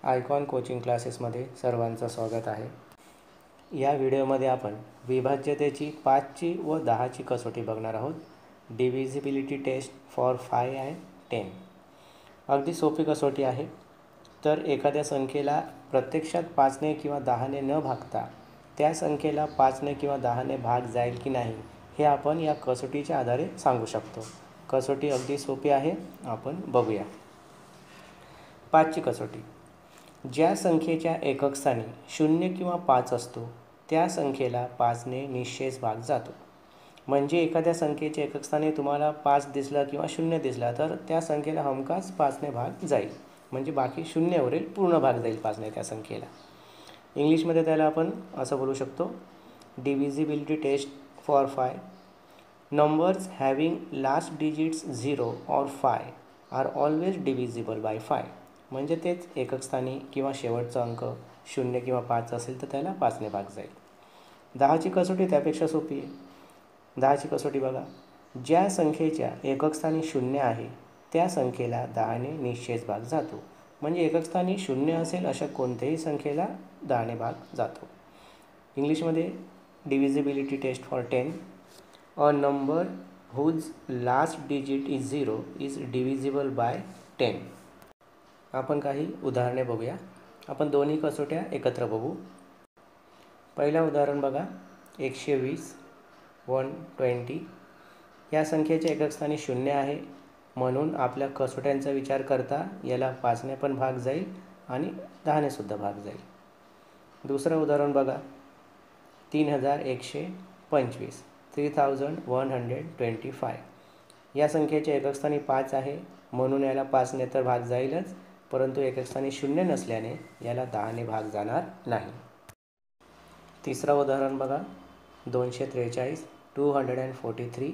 Icon coaching क्लासेसमध्ये सर्वांचं स्वागत आहे. या व्हिडिओमध्ये आपण विभाज्यतेची 5ची व 10ची कसोटी बघणार आहोत. Divisibility test for 5 and 10. अगदी सोपी कसोटी आहे. तर एखाद्या संख्येला प्रत्यक्षात 5ने किंवा 10ने न भागता त्या संख्येला 5ने किंवा 10ने भाग जाईल की नाही हे आपण या कसोटीच्या आधारे सांगू शकतो. कसोटी अगदी सोपी आहे. आपण बघूया. 5ची कसोटी. ज्या संख्येच्या एकक स्थानी 0 किंवा 5 असतो त्या संख्येला 5ने निश्चेच भाग जातो. म्हणजे एखाद्या संख्येच्या एकक स्थानी तुम्हाला 5 दिसला किंवा 0 दिसला तर त्या संख्येला हमखास 5ने भाग जाईल. म्हणजे बाकी 0 उरेल, पूर्ण भाग जाईल 5ने त्या संख्येला. इंग्लिशमध्ये त्याला आपण असं बोलू शकतो, divisibility test for 5. Numbers having last digits 0 or 5 are always divisible by 5. म्हणजे तेच एकक स्थानी किंवा शेवटचा अंक 0 किंवा 5 असेल तर त्याला 5ने भाग जाईल. 10ची कसोटी त्यापेक्षा सोपी आहे. 10ची कसोटी बघा. ज्या संख्येच्या एकक स्थानी 0 आहे त्या संख्येला 10ने निश्चेच भाग जातो. म्हणजे एकक स्थानी 0 असेल अशा कोणत्याही संख्येला 10ने भाग जातो. इंग्लिशमध्ये divisibility test for 10. A number whose last digit is 0 is divisible by 10. आपण काही उदाहरणे बघूया. आपण दोन्ही कसोट्या एकत्र बघू. पहिलं उदाहरण बघा. 120 120. या संख्येच्या एकक स्थानी 0 आहे म्हणून आपल्या कसोट्यांचा विचार करता याला 5ने पण भाग जाईल आणि 10ने सुद्धा भाग जाईल. दुसरं उदाहरण बघा. 3125 3125. या संख्येच्या एकक स्थानी 5 आहे म्हणून याला 5ने तर भाग जाईलच, परंतु एकक स्थानी 0 नसल्याने याला 10ने भाग जाणार नाही. तिसरं उदाहरण बघा. 243 243.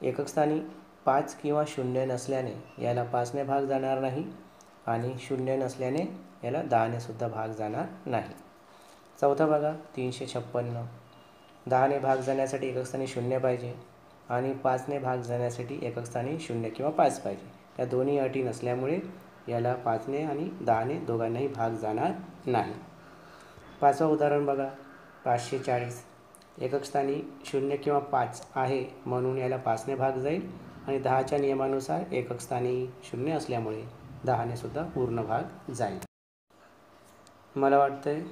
एकक स्थानी 5 किंवा 0 नसल्याने याला 5ने भाग जाणार नाही आणि 0 नसल्याने याला 10ने सुद्धा भाग जाणार नाही. चौथा बघा. 356. 10ने भाग जाण्यासाठी एकक स्थानी 0 पाहिजे आणि 5ने भाग जाण्यासाठी एकक स्थानी 0 किंवा 5 पाहिजे. या दोन्ही अटी नसल्यामुळे याला 5ने आणि 10ने दोघांनाही भाग जाणार नाही. पाचवं उदाहरण बघा. 540. एकक स्थानी 0 किंवा 5 आहे म्हणून याला 5ने भाग जाईल आणि 10च्या नियमानुसार एकक स्थानी 0 असल्यामुळे 10ने सुद्धा पूर्ण भाग जाईल. मला वाटतंय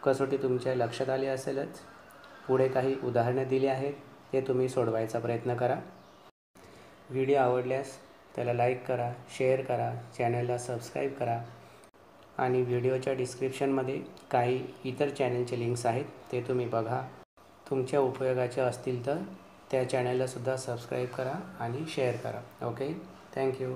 कसोटी तुमच्या लक्षात आली असेलच. पुढे काही उदाहरणे दिली आहेत, ते तुम्ही सोडवायचा प्रयत्न करा. व्हिडिओ आवडल्यास त्याला लाईक करा, शेअर करा, चॅनलला सबस्क्राईब करा आणि व्हिडिओच्या डिस्क्रिप्शनमध्ये काही इतर चॅनलचे लिंक्स आहेत, ते तुम्ही बघा. तुमच्या उपयोगाचे असतील तर त्या चॅनलला सुद्धा सबस्क्राईब करा आणि शेअर करा. Okay, thank you.